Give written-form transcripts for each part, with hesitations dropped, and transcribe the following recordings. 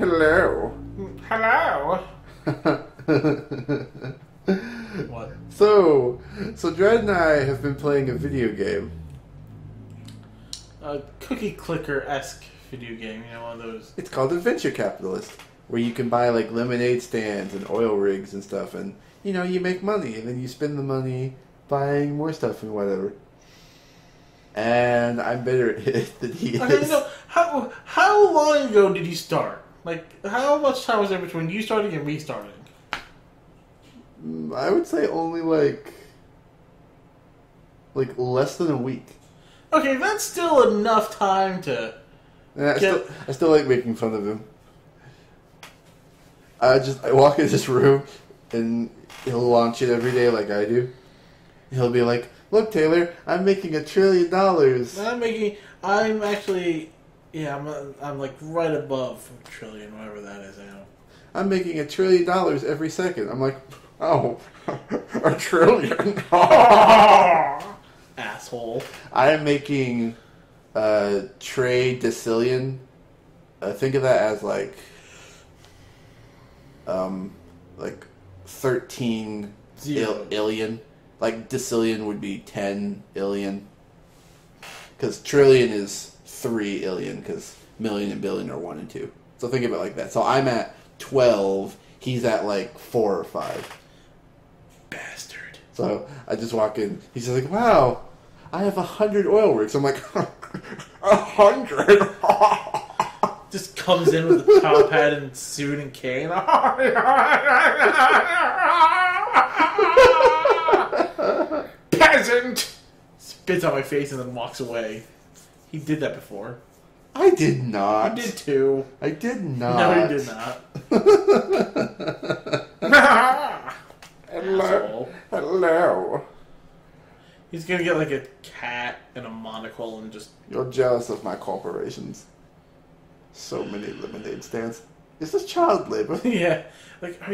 Hello. Hello. What? So Dred and I have been playing a video game. A cookie clicker-esque video game, one of those. It's called Adventure Capitalist, where you can buy like lemonade stands and oil rigs and stuff, and you make money, and then you spend the money buying more stuff and whatever. And I'm better at it than he is. Okay, how long ago did you start? Like, how much time was there between you starting and me starting? I would say only like less than a week. Okay, that's still enough time to. Yeah, I still like making fun of him. I walk in this room and he'll launch it every day like I do. He'll be like, "Look, Taylor, I'm making $1 trillion." I'm actually, I'm like right above $1 trillion, whatever that is now. I'm making $1 trillion every second. I'm like, oh, $1 trillion. Asshole. I am making $3 think of that as like 13 illion. Like decillion would be 10 illion. Because trillion is 3 illion, because million and billion are 1 and 2. So think of it like that. So I'm at 12, he's at like 4 or 5. Bastard. So I just walk in, he's just like, wow, I have 100 oil rigs. I'm like, 100? Just comes in with a top hat and suit and cane. Peasant! Spits on my face and then walks away. He did that before. I did not. You did too. I did not. No, he did not. Hello. Hello. He's gonna get like a cat and a monocle and just... You're jealous of my corporations. So many lemonade stands. Is this child labor? Yeah. Like, how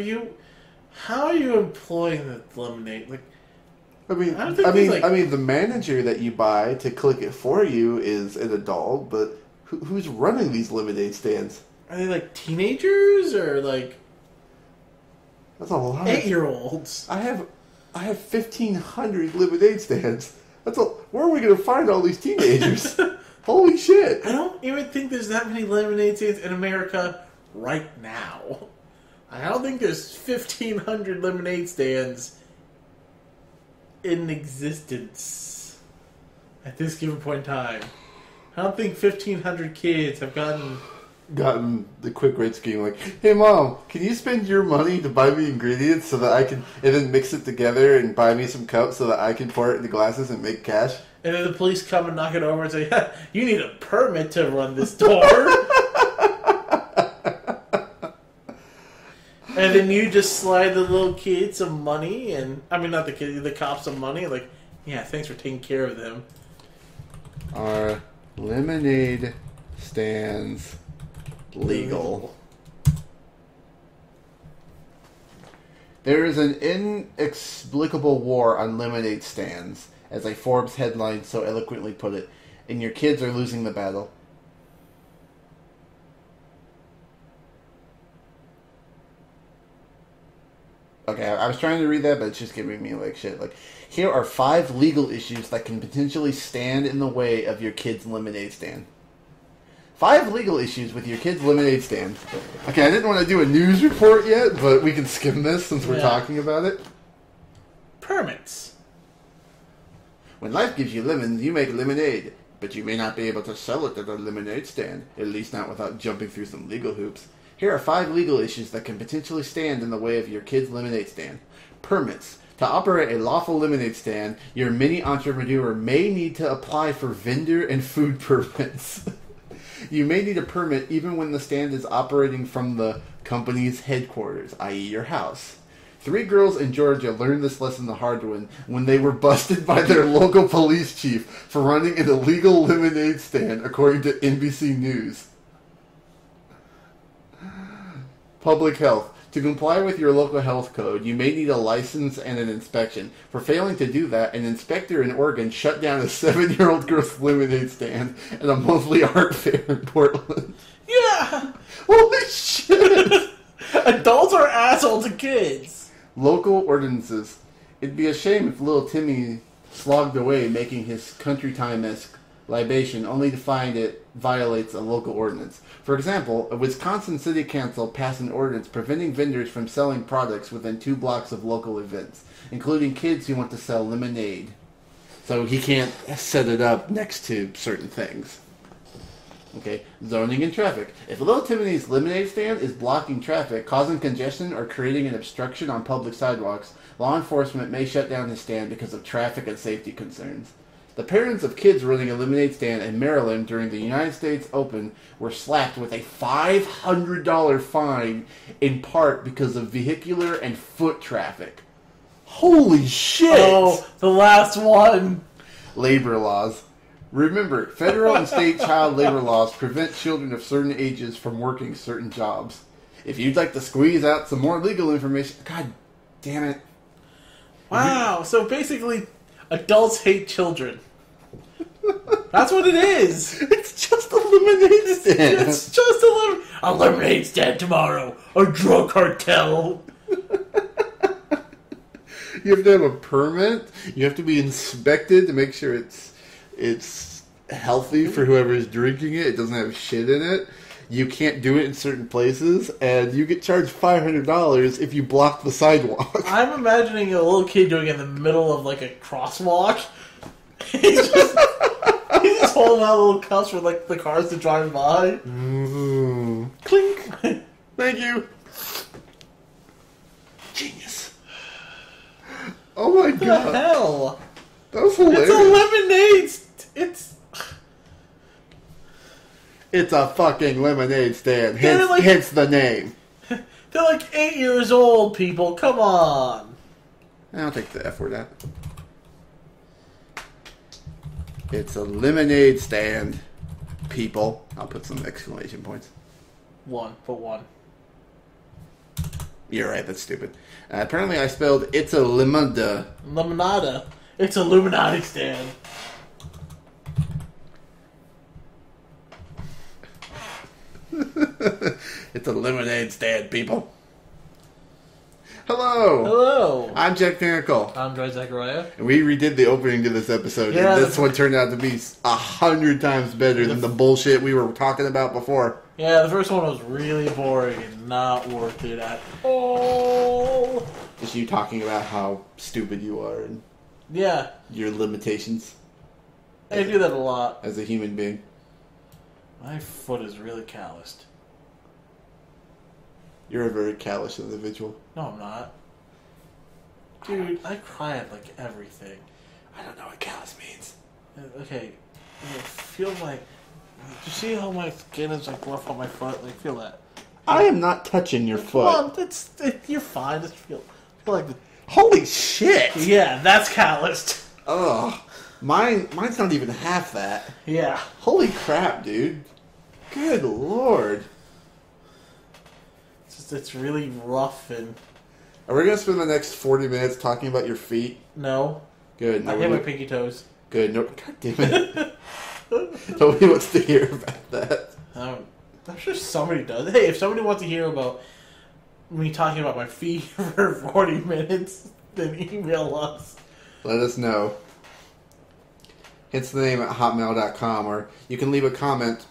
are you employing the lemonade? Like, I mean, the manager that you buy to click it for you is an adult, but who's running these lemonade stands? Are they like teenagers or like... That's a lot. 8-year-olds. I have 1,500 lemonade stands. Where are we going to find all these teenagers? Holy shit. I don't even think there's that many lemonade stands in America right now. I don't think there's 1,500 lemonade stands in existence at this given point in time. I don't think 1,500 kids have gotten the quick rate scheme, like, hey mom, can you spend your money to buy me ingredients so that I can, and then mix it together and buy me some cups so that I can pour it into glasses and make cash? And then the police come and knock it over and say, you need a permit to run this store. And then you just slide the little kid some money, and not the kid, the cop some money, like, yeah, thanks for taking care of them. Are lemonade stands legal? There is an inexplicable war on lemonade stands, as a Forbes headline so eloquently put it, and your kids are losing the battle. Okay, I was trying to read that, but it's just giving me like shit. Like, here are 5 legal issues that can potentially stand in the way of your kid's lemonade stand. 5 legal issues with your kid's lemonade stand. Okay, I didn't want to do a news report yet, but we can skim this since we're talking about it. Permits. When life gives you lemons, you make lemonade, but you may not be able to sell it at a lemonade stand, at least not without jumping through some legal hoops. Here are 5 legal issues that can potentially stand in the way of your kid's lemonade stand. Permits. To operate a lawful lemonade stand, your mini entrepreneur may need to apply for vendor and food permits. You may need a permit even when the stand is operating from the company's headquarters, i.e. your house. 3 girls in Georgia learned this lesson the hard way when they were busted by their local police chief for running an illegal lemonade stand, according to NBC News. Public health. To comply with your local health code, you may need a license and an inspection. For failing to do that, an inspector in Oregon shut down a 7-year-old girl's lemonade stand at a monthly art fair in Portland. You Yeah! Holy shit! Adults are assholes to kids. Local ordinances. It'd be a shame if little Timmy slogged away making his country time-esque libation only to find it violates a local ordinance. For example, a Wisconsin city council passed an ordinance preventing vendors from selling products within 2 blocks of local events, including kids who want to sell lemonade. So he can't set it up next to certain things. Okay, zoning and traffic. If Little Timmy's lemonade stand is blocking traffic, causing congestion, or creating an obstruction on public sidewalks, law enforcement may shut down his stand because of traffic and safety concerns. The parents of kids running a lemonade stand in Maryland during the United States Open were slapped with a $500 fine, in part because of vehicular and foot traffic. Holy shit! Oh, the last one. Labor laws. Remember, federal and state child labor laws prevent children of certain ages from working certain jobs. If you'd like to squeeze out some more legal information... God damn it. Wow, so basically, adults hate children. That's what it is. It's just a lemonade stand. It's just a lemonade stand tomorrow. A drug cartel. You have to have a permit. You have to be inspected to make sure it's healthy for whoever's drinking it. It doesn't have shit in it. You can't do it in certain places, and you get charged $500 if you block the sidewalk. I'm imagining a little kid doing it in the middle of like a crosswalk. He's just holding out little cups for like the cars to drive by. Mm-hmm. Clink. Thank you. Genius. Oh my What the god. hell? That was hilarious. It's a lemonade. It's a fucking lemonade stand. Hence, like- hence the name. They're like 8 years old, people. Come on. I'll take the F word out. It's a lemonade stand, people. I'll put some exclamation points. Put one. You're right, that's stupid. Apparently I spelled it's a limonada. Lemonada. It's a Illuminati stand. It's a lemonade stand, people. Hello. Hello. I'm JaqDanical. I'm Dry Zachariah. And we redid the opening to this episode. Yeah, and this one turned out to be 100 times better than the bullshit we were talking about before. Yeah, the first one was really boring and not worth it at all. Just you talking about how stupid you are and Yeah, your limitations I do that a lot. as a human being. My foot is really calloused. You're a very callous individual. No, I'm not. Dude, I cry at like everything. I don't know what callous means. Okay, it feels like... Do you see how my skin is like rough on my foot? Like, feel that. I am not touching your foot. Come on, you're fine. Just feel like the... Holy shit! Yeah, that's calloused. Ugh. Mine's not even half that. Yeah. Holy crap, dude. Good lord. It's really rough and... Are we going to spend the next 40 minutes talking about your feet? No. Good. I hit my pinky toes. Good. No, God damn it. Nobody wants to hear about that. I'm sure somebody does. Hey, if somebody wants to hear about me talking about my feet for 40 minutes, then email us. Let us know. HenceTheName at hotmail.com, or you can leave a comment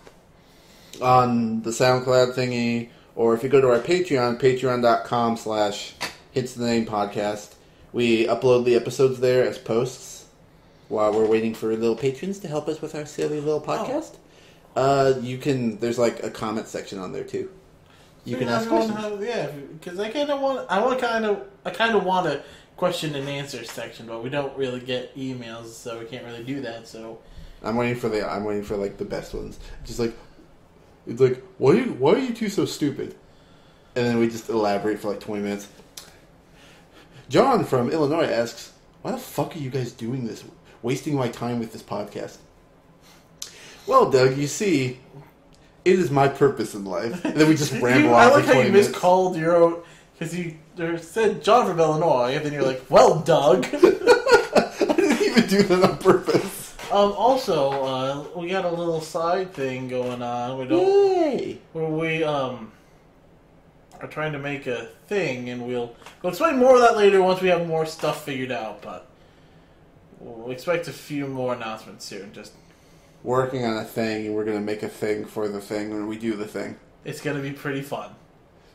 on the SoundCloud thingy, or if you go to our Patreon, patreon.com/HenceTheName Podcast. We upload the episodes there as posts while we're waiting for little patrons to help us with our silly little podcast. There's like a comment section on there too. You can ask questions. Yeah, because I kind of want a question and answer section, but we don't really get emails, so we can't really do that. So I'm waiting for like the best ones. Just like, it's like, why are you two so stupid? And then we just elaborate for like 20 minutes. John from Illinois asks, why the fuck are you guys doing this? Wasting my time with this podcast? Well, Doug, you see, it is my purpose in life. And then we just ramble on I for like 20 how you minutes. miscalled your own, because you said John from Illinois, and then you're like, well, Doug. I didn't even do that on purpose. Also, we got a little side thing going on. Yay! Where we are trying to make a thing, and we'll explain more of that later once we have more stuff figured out. But we'll expect a few more announcements soon. Just working on a thing, and we're gonna make a thing for the thing when we do the thing. It's gonna be pretty fun.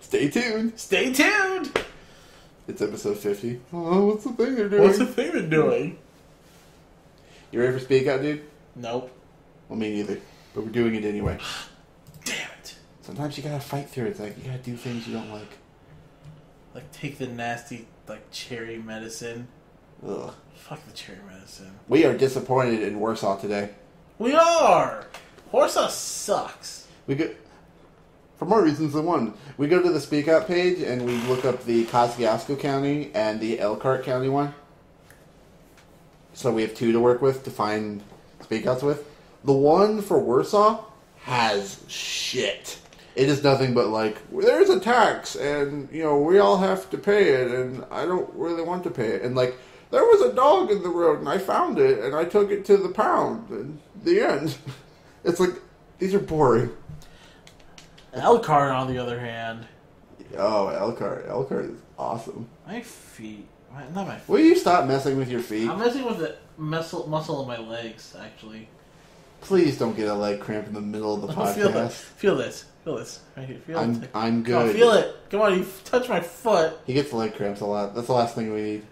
Stay tuned. Stay tuned. It's episode 50. Oh, what's the thing they're doing? What's the thing they're doing? You ready for Speak Out, dude? Nope. Well, me neither. But we're doing it anyway. Damn it. Sometimes you gotta fight through it. It's like, you gotta do things you don't like. Like, take the nasty, cherry medicine. Ugh. Fuck the cherry medicine. We are disappointed in Warsaw today. We are! Warsaw sucks. For more reasons than one. We go to the Speak Out page and we look up the Kosciuszko County and the Elkhart County one. So we have two to work with to find Speak Outs with. The one for Warsaw has shit. It is nothing but there's a tax and, we all have to pay it and I don't really want to pay it. And there was a dog in the road and I found it and I took it to the pound and the end. It's these are boring. Elkhart, on the other hand. Oh, Elkhart. Elkhart is awesome. My feet. Not my feet. Will you stop messing with your feet? I'm messing with the muscle in my legs, actually. Please don't get a leg cramp in the middle of the podcast. Feel this. Right here. I'm good. Come on, feel it. Come on, you touch my foot. He gets leg cramps a lot. That's the last thing we need.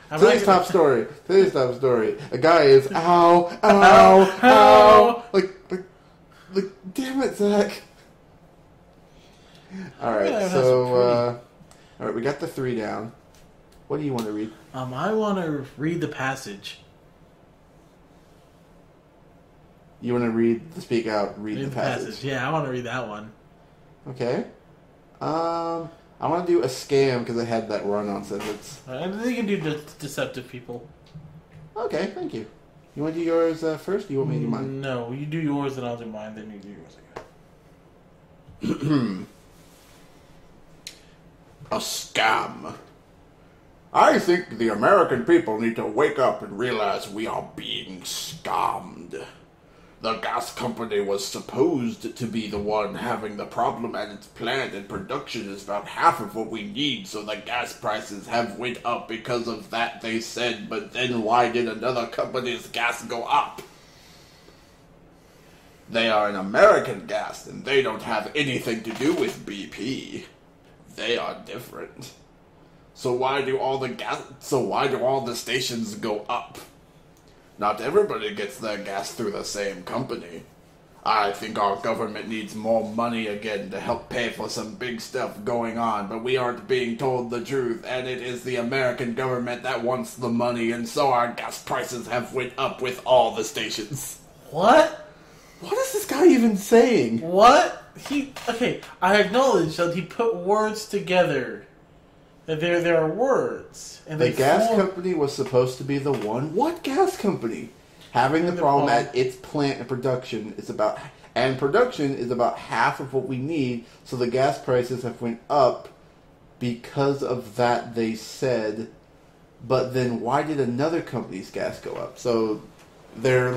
Today's top story. A guy is ow, ow, ow. Damn it, Zach. Alright, so, alright, we got the 3 down. What do you want to read? I want to read the passage. You want to read the Speak Out, read the passage? Yeah, I want to read that one. Okay. I want to do a scam because I had that run-on sentence. I think you can do deceptive people. Okay, thank you. You want to do yours first, or you want me to do mine? No, you do yours and I'll do mine, then you do yours again. A scam. I think the American people need to wake up and realize we are being scammed. The gas company was supposed to be the one having the problem at its plant, and production is about half of what we need, so the gas prices have went up because of that, they said, but then why did another company's gas go up? They are an American gas, and they don't have anything to do with BP. They are different. So why do all the stations go up? Not everybody gets their gas through the same company. I think our government needs more money again to help pay for some big stuff going on, but we aren't being told the truth, and it is the American government that wants the money, and so our gas prices have went up with all the stations. What? What is this guy even saying? What? I acknowledge that he put words together. That there are words. And the gas company was supposed to be the one. What gas company? Having the problem at its plant and production is about half of what we need. So the gas prices have went up because of that. They said, but then why did another company's gas go up? So they're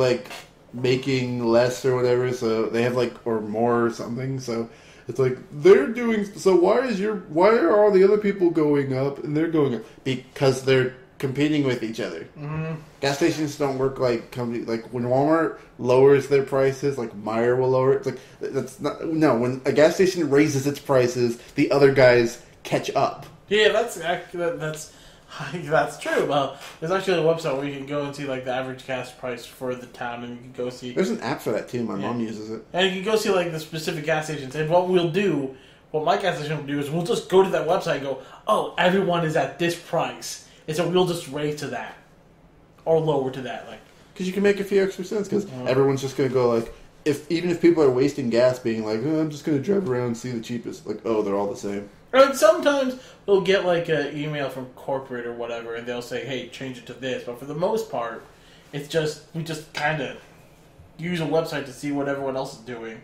making less or whatever. So they have or more or something. So. It's they're doing. So why are all the other people going up and they're going up? Because they're competing with each other. Mm-hmm. Gas stations don't work like companies. When Walmart lowers their prices, Meijer will lower it. That's not when a gas station raises its prices, the other guys catch up. Yeah, that's true. There's actually a website where you can go and see the average gas price for the town, and you can go see. There's an app for that too. My mom uses it, and you can go see the specific gas stations. And what my gas station will do is we'll just go to that website and go, oh, everyone is at this price, and so we'll just raise to that or lower to that, because you can make a few extra cents. Because everyone's just gonna go even if people are wasting gas, being oh, I'm just gonna drive around and see the cheapest. Oh, they're all the same. Sometimes we'll get an email from corporate or whatever, and they'll say, "Hey, change it to this." But for the most part, it's just we just kind of use a website to see what everyone else is doing.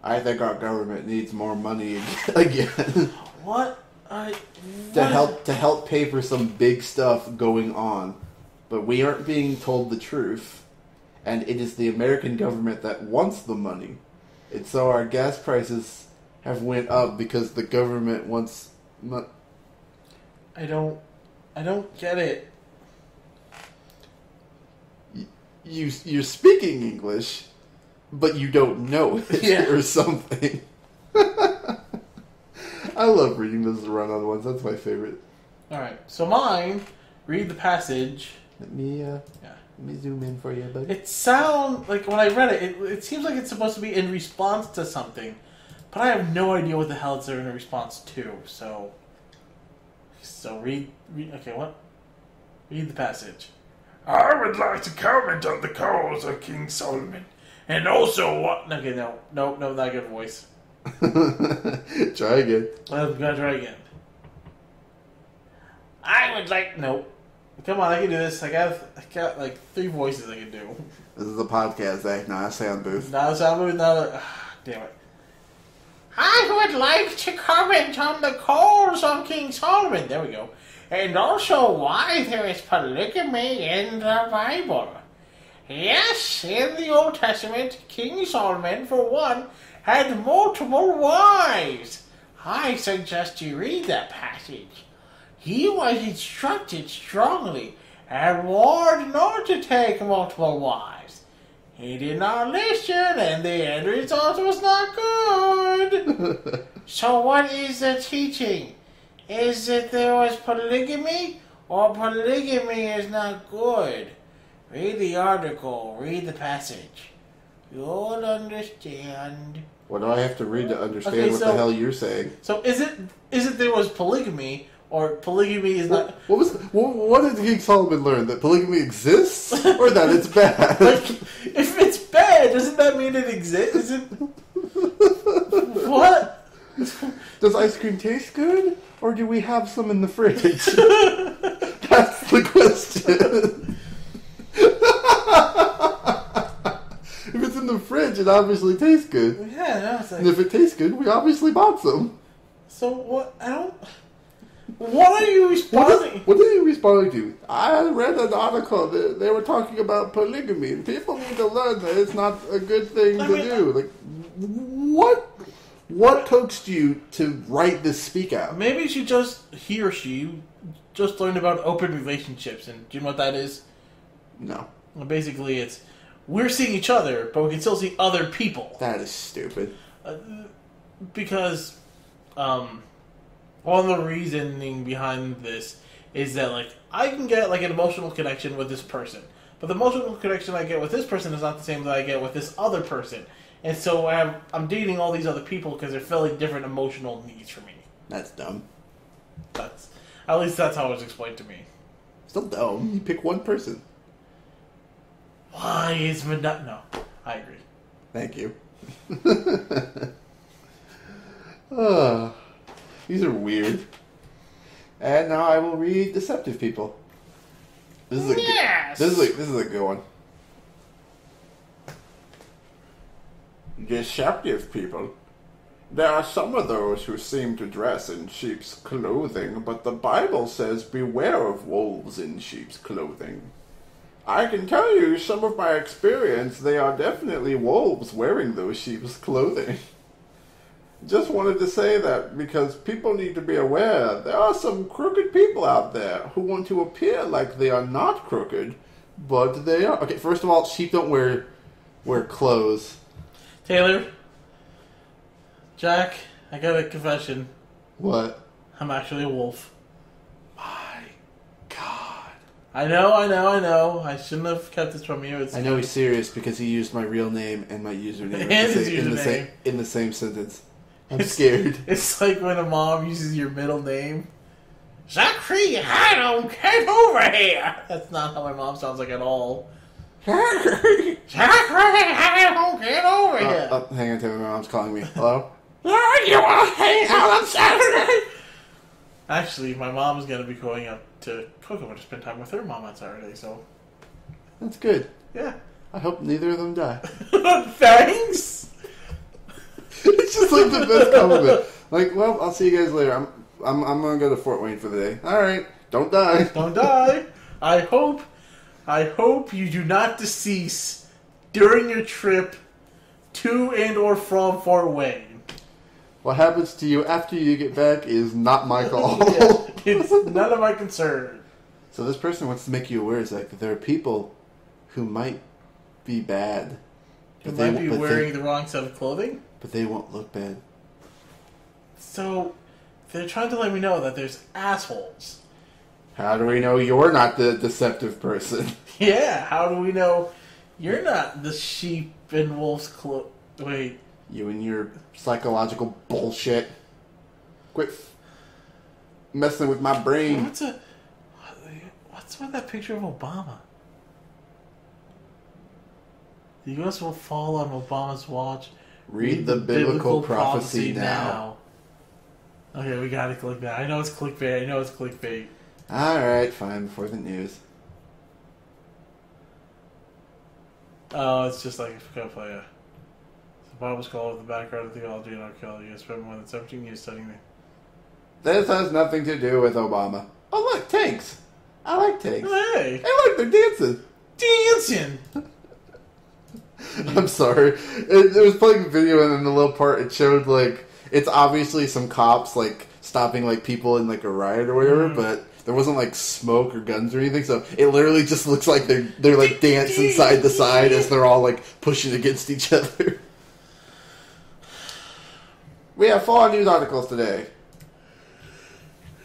I think our government needs more money again. What? To help pay for some big stuff going on. but we aren't being told the truth, and it is the American government that wants the money. And so our gas prices have went up because the government wants I don't get it. You're speaking English, but you don't know it or something. I love reading those run-on ones. That's my favorite. All right, so mine. Read the passage. Let me zoom in for you, buddy. It sounds like when I read it, it seems like it's supposed to be in response to something, but I have no idea what the hell it's in response to. So read. Okay, what? Read the passage. I would like to comment on the cause of King Solomon, and also what... Okay, no, not good voice. Try again. I'm gonna try again. I would like... No. Come on, I can do this. I got like 3 voices I can do. This is a podcast, Zach, not a sound booth. Not a sound booth, damn it. I would like to comment on the cause of King Solomon. There we go. And also why there is polygamy in the Bible. Yes, in the Old Testament, King Solomon, for one, had multiple wives. I suggest you read that passage. He was instructed strongly and warned not to take multiple wives. He did not listen, and the end result was not good. So what is the teaching? Is that there was polygamy, or polygamy is not good? Read the article, read the passage. You'll understand. What do I have to read to understand what the hell you're saying? So is it there was polygamy, or polygamy is not... What did King Solomon learn? That polygamy exists? Or that it's bad? Like, if it's bad, doesn't that mean it exists? What? Does ice cream taste good? Or do we have some in the fridge? That's the question. If it's in the fridge, it obviously tastes good. Yeah, no, it's like... And if it tastes good, we obviously bought some. So what? What are you responding? What are you responding to? I read an article that they were talking about polygamy, and people need to learn that it's not a good thing to do. Like, what coaxed you to write this speak out? Maybe he or she just learned about open relationships, and do you know what that is? No. Well, basically, it's we're seeing each other, but we can still see other people. That is stupid. Because, all the reasoning behind this is that, like, I can get, like, an emotional connection with this person. But the emotional connection I get with this person is not the same that I get with this other person. And so I'm dating all these other people because they're filling different emotional needs for me. That's dumb. At least that's how it was explained to me. Still dumb. You pick one person. Why is Madonna... No, I agree. Thank you. These are weird. And now I will read Deceptive People. This is a good one. Deceptive people. There are some of those who seem to dress in sheep's clothing, but the Bible says beware of wolves in sheep's clothing. I can tell you some of my experience, they are definitely wolves wearing those sheep's clothing. Just wanted to say that because people need to be aware there are some crooked people out there who want to appear like they are not crooked, but they are. Okay, first of all, sheep don't wear clothes. Taylor, Jack, I got a confession. What? I'm actually a wolf. My God. I know. I shouldn't have kept this from you. I know he's serious because he used my real name and my username in the same sentence. I'm scared. It's like when a mom uses your middle name. Zachary, I don't get over here. That's not how my mom sounds like at all. Zachary, I don't get over here. Hang on, Tim. My mom's calling me. Hello? You want to hang out on Saturday? Actually, my mom's going to be going up to Kokomo to spend time with her mom on Saturday, so... That's good. Yeah. I hope neither of them die. Thanks! It's just like the best compliment. Like, well, I'll see you guys later. I'm gonna go to Fort Wayne for the day. All right, don't die. Don't die. I hope I hope you do not decease during your trip to and or from Fort Wayne. What happens to you after you get back is not my call. Yeah, it's none of my concern. So this person wants to make you aware that there are people who might be bad. You might be wearing the wrong set of clothing. But they won't look bad. So, they're trying to let me know that there's assholes. How do we know you're not the deceptive person? Yeah, how do we know you're not the sheep in wolf's Wait. You and your psychological bullshit. Quit messing with my brain. What's with that picture of Obama? The U.S. will fall on Obama's watch. Read the biblical prophecy now. Okay, we gotta click that. I know it's clickbait. Alright, fine, before the news. Oh, it's just like I forgot to play it. The Bible scholar with the background of theology and archaeology has spent more than 17 years studying it. This has nothing to do with Obama. Oh look, tanks! I like tanks. Hey! Hey look, they're dancing! Dancing! I'm sorry. It was playing a video and in the little part it showed it's obviously some cops stopping people in a riot or whatever, but there wasn't smoke or guns or anything, so it literally just looks like they're dancing side to side as they're all pushing against each other. We have 4 news articles today.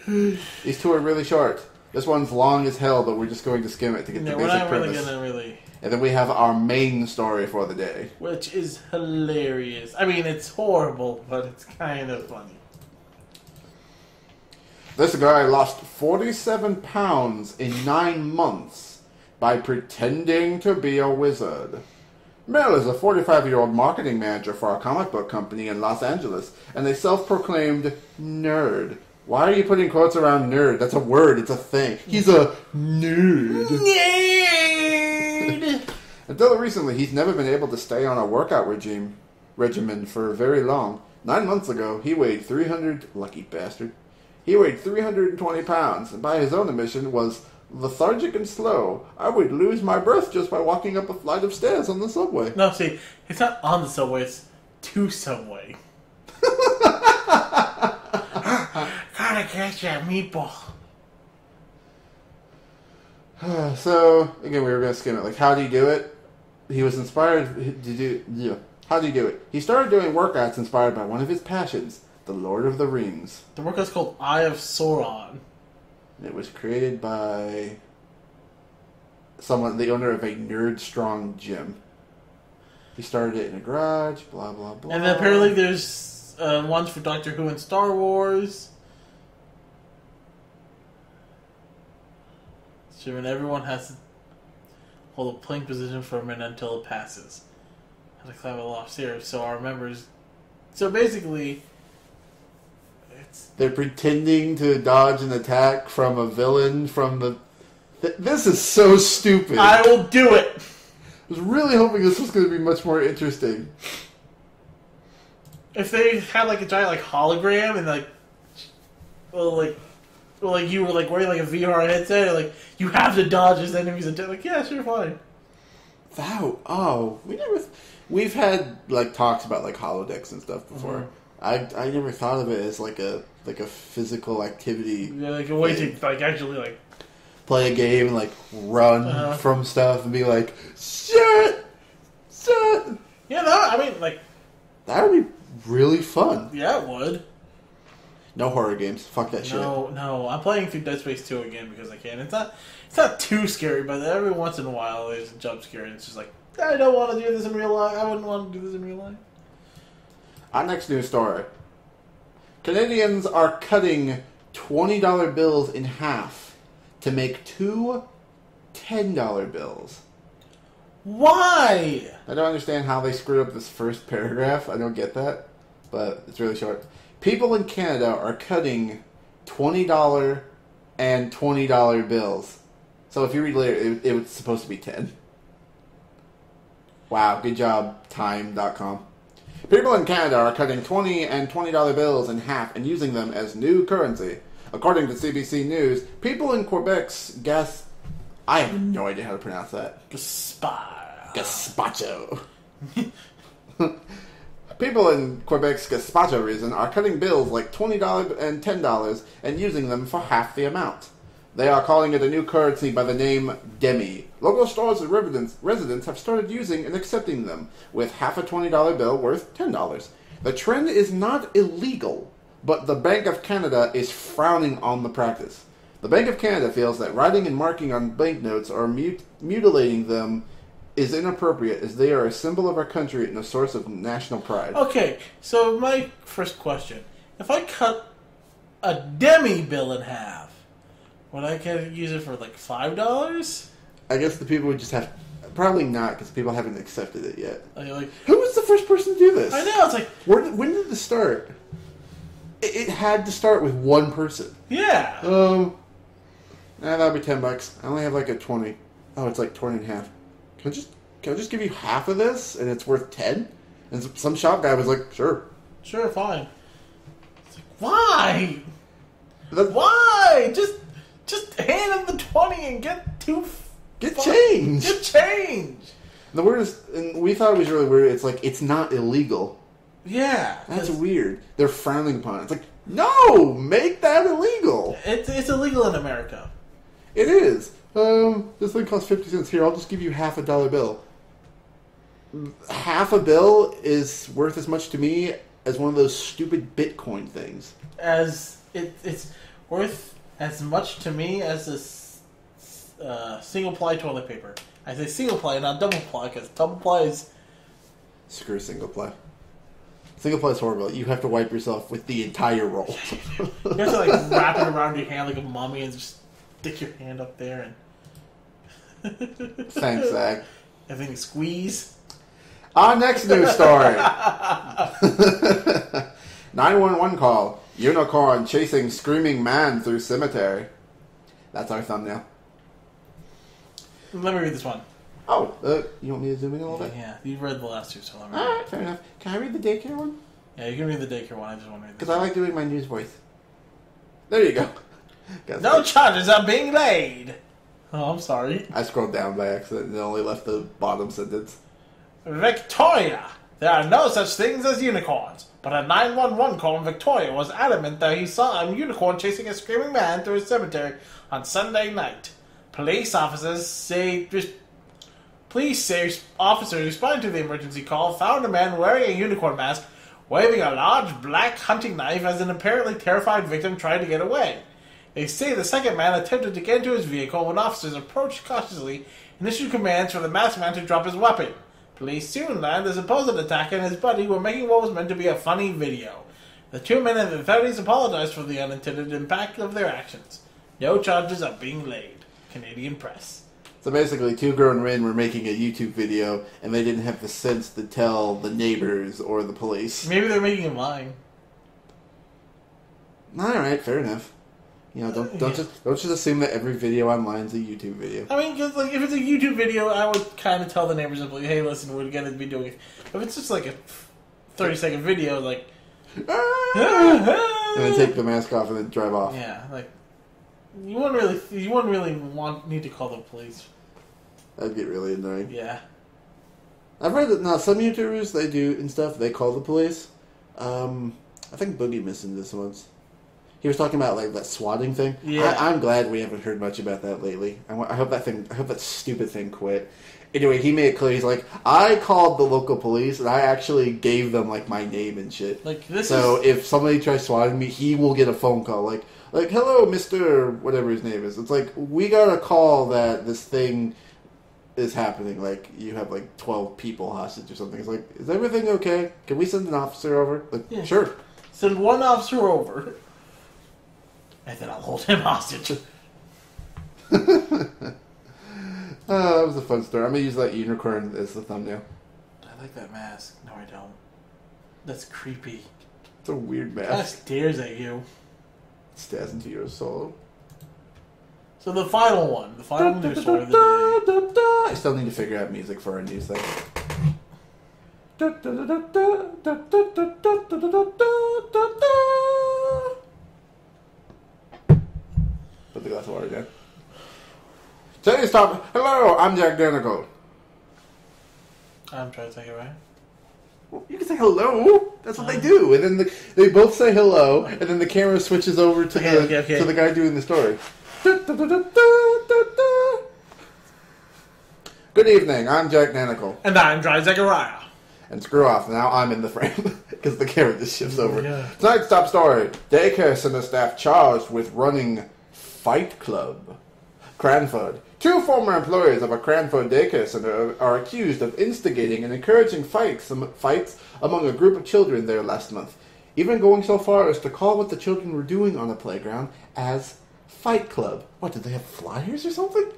These 2 are really short. This one's long as hell, but we're just going to skim it to get the basic premise. We're not really gonna really... And then we have our main story for the day. Which is hilarious. I mean, it's horrible, but it's kind of funny. This guy lost 47 pounds in 9 months by pretending to be a wizard. Mel is a 45-year-old marketing manager for a comic book company in Los Angeles, and a self-proclaimed nerd. Why are you putting quotes around nerd? That's a word. It's a thing. He's a nerd. Nerd! Until recently, he's never been able to stay on a workout regimen for very long. 9 months ago, he weighed 320 pounds, and by his own admission was lethargic and slow. I would lose my breath just by walking up a flight of stairs on the subway. No, see, it's not on the subway, it's to Subway. Gotta catch that meatball. So, again, we were going to skim it. How do you do it? He was inspired to do... Yeah. How do you do it? He started doing workouts inspired by one of his passions, the Lord of the Rings. The workout's called Eye of Sauron. It was created by the owner of a Nerd Strong gym. He started it in a garage, blah, blah, blah. And then apparently there's ones for Doctor Who and Star Wars. So when everyone has to hold a plank position for a minute until it passes. How to climb a lot of stairs. So our members... So basically... They're pretending to dodge an attack from a villain from the... This is so stupid. I will do it! I was really hoping this was going to be much more interesting. If they had a giant hologram and you were wearing a VR headset and you have to dodge his enemies and yeah, sure, fine. We've had talks about holodecks and stuff before. Mm-hmm. I never thought of it as a physical activity. Yeah, a way to actually play a game and run from stuff and be shit. Yeah, no, I mean that would be really fun. Yeah, it would. No horror games. Fuck that shit. No, I'm playing through Dead Space 2 again because I can. It's not too scary, but every once in a while there's a jump scare and it's just I don't want to do this in real life. I wouldn't want to do this in real life. Our next news story. Canadians are cutting $20 bills in half to make 2 $10 bills. Why? I don't understand how they screwed up this first paragraph. I don't get that, but it's really short. People in Canada are cutting $20 and $20 bills. So if you read later, it was supposed to be 10. Wow, good job, time.com. People in Canada are cutting $20 and $20 bills in half and using them as new currency. According to CBC News, people in Quebec's I have no idea how to pronounce that. Gazpacho. People in Quebec's Gazpacho region are cutting bills like $20 and $10 and using them for half the amount. They are calling it a new currency by the name Demi. Local stores and residents have started using and accepting them, with half a $20 bill worth $10. The trend is not illegal, but the Bank of Canada is frowning on the practice. The Bank of Canada feels that writing and marking on banknotes or mutilating them is inappropriate, as they are a symbol of our country and a source of national pride. Okay, so my first question. If I cut a demi bill in half, would I use it for like $5? I guess the people would just have... Probably not, because people haven't accepted it yet. Like, who was the first person to do this? I know, it's like... When did this start? It had to start with one person. Yeah. That'll be $10. I only have like a 20. Oh, it's like torn in half. Can I just give you half of this and it's worth 10? And some shop guy was like, sure. Sure, fine. It's like, why? Why? Just hand him the 20 and get change. Get change. The weirdest, and we thought it was really weird. It's like, it's not illegal. Yeah. That's weird. They're frowning upon it. It's like, no, make that illegal. It's illegal in America. It is. This thing costs 50 cents. Here, I'll just give you half a dollar bill. Half a bill is worth as much to me as one of those stupid Bitcoin things. As it's worth as much to me as a single-ply toilet paper. I say single-ply, not double-ply, because double-ply is... Screw single-ply. Single-ply is horrible. You have to wipe yourself with the entire roll. You have to like wrap it around your hand like a mummy and just stick your hand up there and... Thanks, Zach. Everything squeeze. Our next news story. 911 call. Unicorn chasing screaming man through cemetery. That's our thumbnail. Let me read this one. Oh, you want me to zoom in a little bit? Yeah, you've read the last two, so let me Alright, fair enough. Can I read the daycare one? Yeah, you can read the daycare one. I just want to read this. Because I like doing my news voice. There you go. No charges are being laid. Oh, I'm sorry. I scrolled down by accident and only left the bottom sentence. Victoria! There are no such things as unicorns. But a 911 call in Victoria was adamant that he saw a unicorn chasing a screaming man through a cemetery on Sunday night. Police say officers responding to the emergency call found a man wearing a unicorn mask, waving a large black hunting knife as an apparently terrified victim tried to get away. They say the second man attempted to get into his vehicle when officers approached cautiously and issued commands for the masked man to drop his weapon. Police soon learned the supposed attacker and his buddy were making what was meant to be a funny video. The two men and the authorities apologized for the unintended impact of their actions. No charges are being laid. Canadian Press. So basically, two grown men were making a YouTube video, and they didn't have the sense to tell the neighbors or the police. Maybe they're making him lying. Alright, fair enough. You know, don't just assume that every video online is a YouTube video. I mean, cause, like, if it's a YouTube video, I would kind of tell the neighbors, like, hey, listen, we're going to be doing it. If it's just like a 30-second video, like... and then take the mask off and then drive off. Yeah, like... You wouldn't really need to call the police. That'd get really annoying. Yeah. I've read that now some YouTubers, they do and stuff, they call the police. I think Boogie mentioned this once. He was talking about like that swatting thing. Yeah. I'm glad we haven't heard much about that lately. I hope that stupid thing quit. Anyway, he made it clear. He's like, I called the local police and I actually gave them like my name and shit. Like if somebody tries swatting me, he will get a phone call like, hello, Mr. whatever his name is. It's like, we got a call that this thing is happening. Like, you have like 12 people hostage or something. It's like, is everything okay? Can we send an officer over? Like, yeah. Sure. Send one officer over. And then I'll hold him hostage. That was a fun story. I'm going to use that unicorn as the thumbnail. I like that mask. No, I don't. That's creepy. It's a weird mask. That stares at you. Stares into your soul. So the final one. The final news story of the day. I still need to figure out music for our news thing. Put the glass of water down. Today's topic. Hello, I'm JaqDanical. I'm trying to take it right. Well, you can say hello. That's what they do. And then they both say hello, and then the camera switches over to to the guy doing the story. Good evening, I'm JaqDanical. And I'm Dry Zachariah. And screw off, now I'm in the frame, because the camera just shifts over. Yeah. Tonight's top story, daycare center staff charged with running Fight Club. Cranford. 2 former employees of a Cranford daycare center are accused of instigating and encouraging fights among a group of children there last month, even going so far as to call what the children were doing on the playground as Fight Club. What, did they have flyers or something?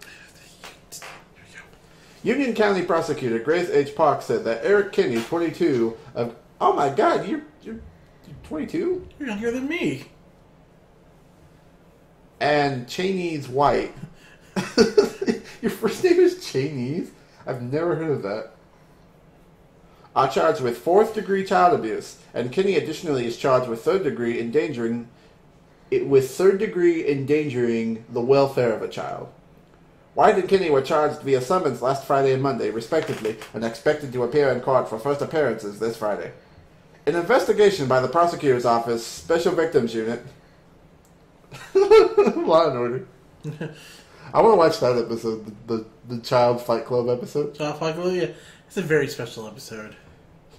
Union County Prosecutor Grace H. Park said that Eric Kinney, 22, of... Oh my god, you're 22? You're younger than me. And Chinese White. Your first name is Chinese? I've never heard of that. Are charged with 4th-degree child abuse, and Kinney additionally is charged with 3rd-degree endangering the welfare of a child. White and Kinney were charged via summons last Friday and Monday, respectively, and expected to appear in court for first appearances this Friday. An investigation by the prosecutor's office Special Victims Unit. Law and Order. I want to watch that episode, the Child Fight Club episode. Child Fight Club, yeah. It's a very special episode.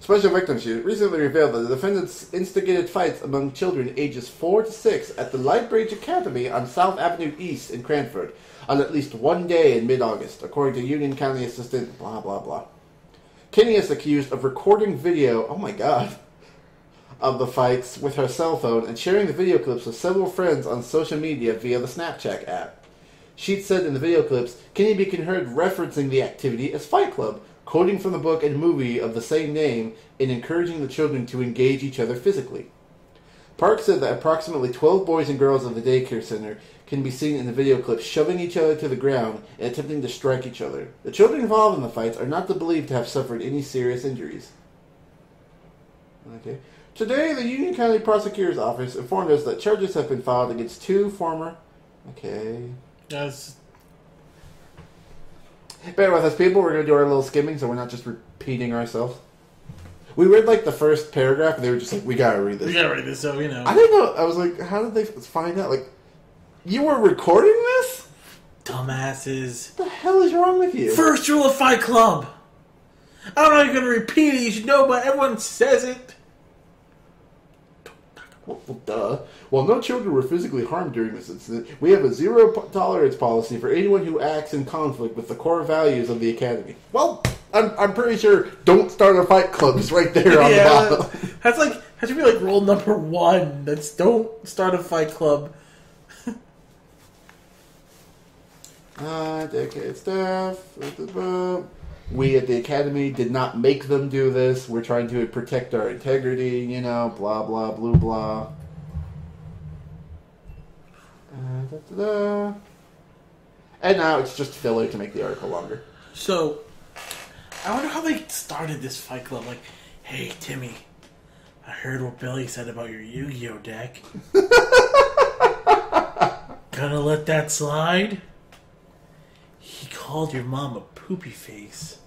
Special Victims Unit recently revealed that the defendants instigated fights among children ages 4 to 6 at the Lightbridge Academy on South Avenue East in Cranford on at least one day in mid-August, according to Union County Assistant blah blah blah. Kinney is accused of recording video, oh my god, of the fights with her cell phone and sharing the video clips with several friends on social media via the Snapchat app. Sheet said in the video clips, Kinney can be heard referencing the activity as Fight Club, quoting from the book and movie of the same name, and encouraging the children to engage each other physically. Park said that approximately 12 boys and girls of the daycare center can be seen in the video clip shoving each other to the ground and attempting to strike each other. The children involved in the fights are not believed to have suffered any serious injuries. Okay. Today, the Union County Prosecutor's Office informed us that charges have been filed against 2 former... Okay. Yes. Bear with us, people. We're going to do our little skimming so we're not just repeating ourselves. We read, like, the first paragraph, and they were just like, we gotta read this. We gotta read this, so, you know. I didn't know. I was like, how did they find out? Like, you were recording this? Dumbasses. What the hell is wrong with you? First rule of Fight Club. I don't know if you're going to repeat it. You should know, but everyone says it. Well, duh. While no children were physically harmed during this incident, we have a zero-tolerance policy for anyone who acts in conflict with the core values of the Academy. Well, I'm pretty sure don't start a fight club is right there on the bottom. That should be like rule number 1. That's don't start a fight club. Decade staff. We at the Academy did not make them do this. We're trying to protect our integrity, you know, blah, blah, blue, blah. And now it's just filler to make the article longer. So, I wonder how they started this fight club. Like, hey, Timmy, I heard what Billy said about your Yu-Gi-Oh deck. Gonna let that slide? He called your mom a poopy face.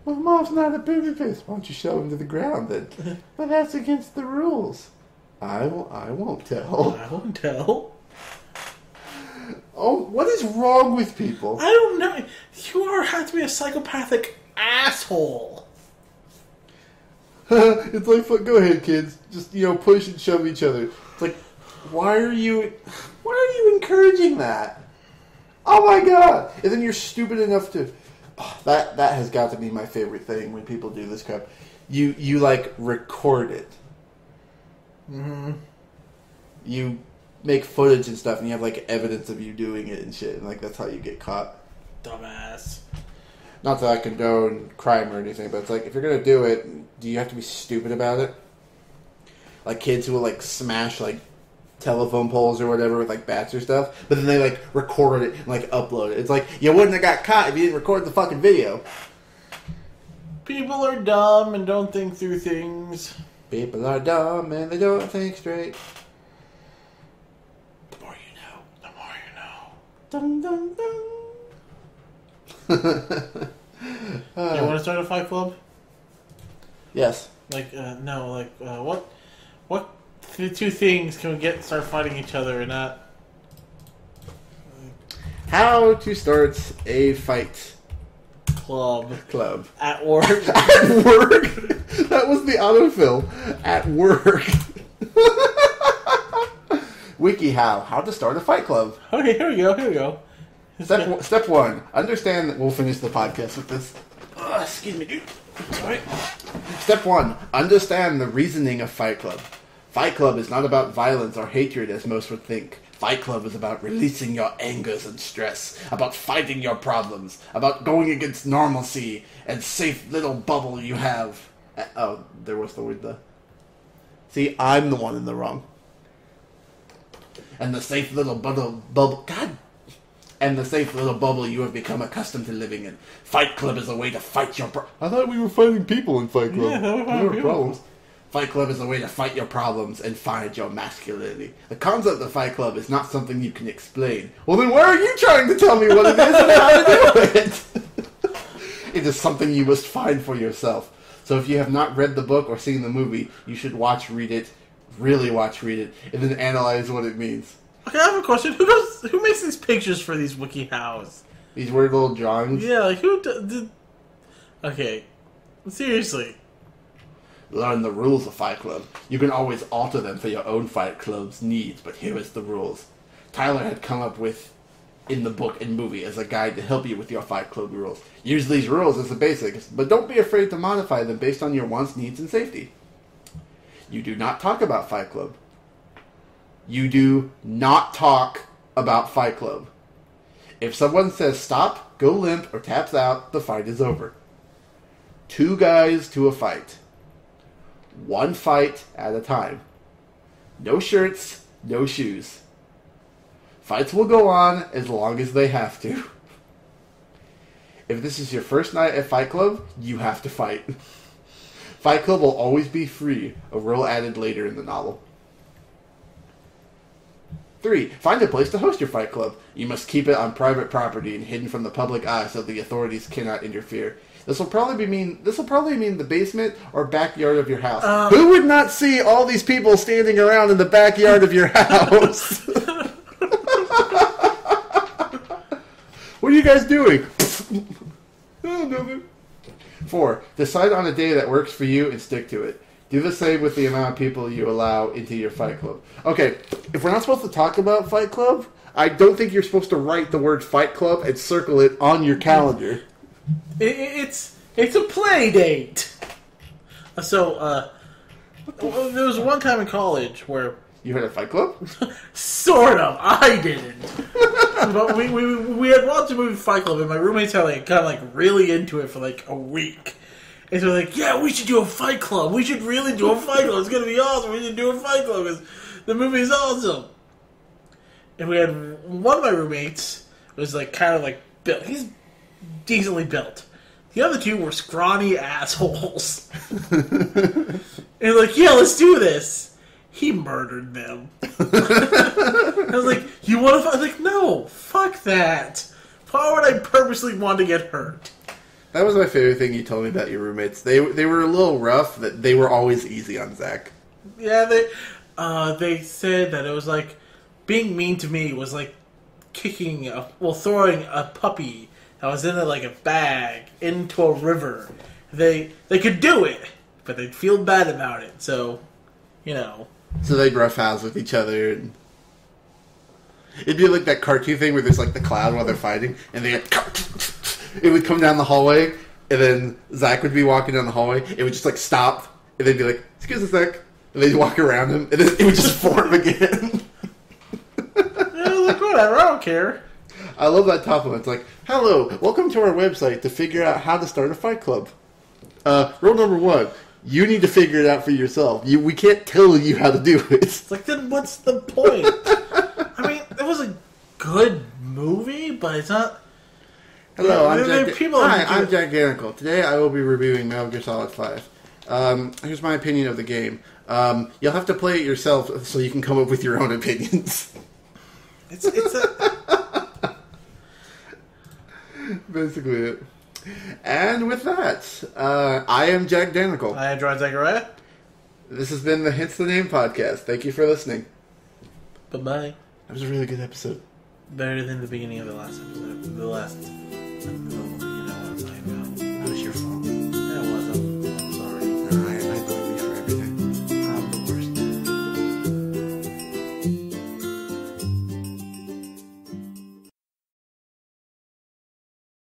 Well, Mom's not a poopy face. Why don't you shove him to the ground then? But that's against the rules. I won't tell. I won't tell. Oh, what is wrong with people? I don't know. You have to be a psychopathic asshole. It's like, go ahead, kids. Just, push and shove each other. It's like, why are you encouraging that? Oh my god! And then you're stupid enough to... Oh, that has got to be my favorite thing when people do this crap. You record it. Mm-hmm. You make footage and stuff, and you have, evidence of you doing it and shit, and, that's how you get caught. Dumbass. Not that I condone crime or anything, but it's like, if you're gonna do it, do you have to be stupid about it? Like kids who will, smash, telephone poles or whatever with, bats or stuff, but then they, record it and, upload it. It's like, you wouldn't have got caught if you didn't record the fucking video. People are dumb and don't think through things. People are dumb and they don't think straight. The more you know. The more you know. Dun dun dun. You want to start a fight club? Yes. What two things can we start fighting each other and not? How to start a fight Club. At work. At work? That was the autofill. At work. WikiHow. How to start a fight club. Okay, here we go. Step one. Understand that we'll finish the podcast with this. Excuse me, dude. Sorry. Step one. Understand the reasoning of Fight Club. Fight Club is not about violence or hatred as most would think. Fight Club is about releasing your angers and stress, about fighting your problems, about going against normalcy and safe little bubble you have. Oh, there was the word the. See, I'm the one in the wrong. And the safe little bubble. God. And the safe little bubble you have become accustomed to living in. Fight Club is a way to fight your I thought we were fighting people in Fight Club. Yeah, we were problems. Fight Club is a way to fight your problems and find your masculinity. The concept of Fight Club is not something you can explain. Well, then why are you trying to tell me what it is and how to do it? It is something you must find for yourself. So if you have not read the book or seen the movie, you should read it, and then analyze what it means. Okay, I have a question. Who makes these pictures for these WikiHows? These weird little drawings? Yeah, like who did... Okay, seriously. Learn the rules of Fight Club. You can always alter them for your own Fight Club's needs, but here is the rules. Tyler had come up with, in the book and movie, as a guide to help you with your Fight Club rules. Use these rules as the basics, but don't be afraid to modify them based on your wants, needs, and safety. You do not talk about Fight Club. You do not talk about Fight Club. If someone says stop, go limp, or taps out, the fight is over. 2 guys to a fight. 1 fight at a time. No shirts, no shoes. Fights will go on as long as they have to. If this is your first night at Fight Club, you have to fight. Fight Club will always be free, a rule added later in the novel. 3. Find a place to host your Fight Club. You must keep it on private property and hidden from the public eye so the authorities cannot interfere. This will probably mean the basement or backyard of your house. Who would not see all these people standing around in the backyard of your house? What are you guys doing? Oh, nothing. 4. Decide on a day that works for you and stick to it. Do the same with the amount of people you allow into your Fight Club. Okay, if we're not supposed to talk about Fight Club, I don't think you're supposed to write the word Fight Club and circle it on your calendar. It's a play date. So, there was one time in college where... You had a Fight Club? Sort of. I didn't. But we had watched the movie Fight Club, and my roommates had got really into it for a week. And so they're like, yeah, we should do a Fight Club. We should really do a Fight Club. It's going to be awesome. We should do a Fight Club because the movie's awesome. And we had one of my roommates was built. He's decently built. The other 2 were scrawny assholes. And yeah, let's do this. He murdered them. I was like, you want to fight? I was like, no, fuck that. Why would I purposely want to get hurt? That was my favorite thing you told me about your roommates. They were a little rough, that they were always easy on Zach. Yeah, they said that it was being mean to me was like throwing a puppy that was in a bag into a river. They could do it, but they'd feel bad about it. So, So they'd roughhouse with each other. And it'd be like that cartoon thing where there's the cloud while they're fighting, and it would come down the hallway, and then Zach would be walking down the hallway. It would just stop, and they'd be like, "Excuse us, Zach," and they'd walk around him, and then it would just form again. Yeah, whatever, I don't care. I love that top one. It's "Hello, welcome to our website to figure out how to start a Fight Club. Rule number 1. You need to figure it out for yourself. We can't tell you how to do it." It's then what's the point? I mean, it was a good movie, but it's not... Hello, I'm JaqDanical. Today I will be reviewing Metal Gear Solid 5. Here's my opinion of the game. You'll have to play it yourself so you can come up with your own opinions. Basically it. And with that, I am JaqDanical. I am Zachariah. This has been the Hence the Name Podcast. Thank you for listening. Bye-bye. That was a really good episode. Better than the beginning of the last episode. The last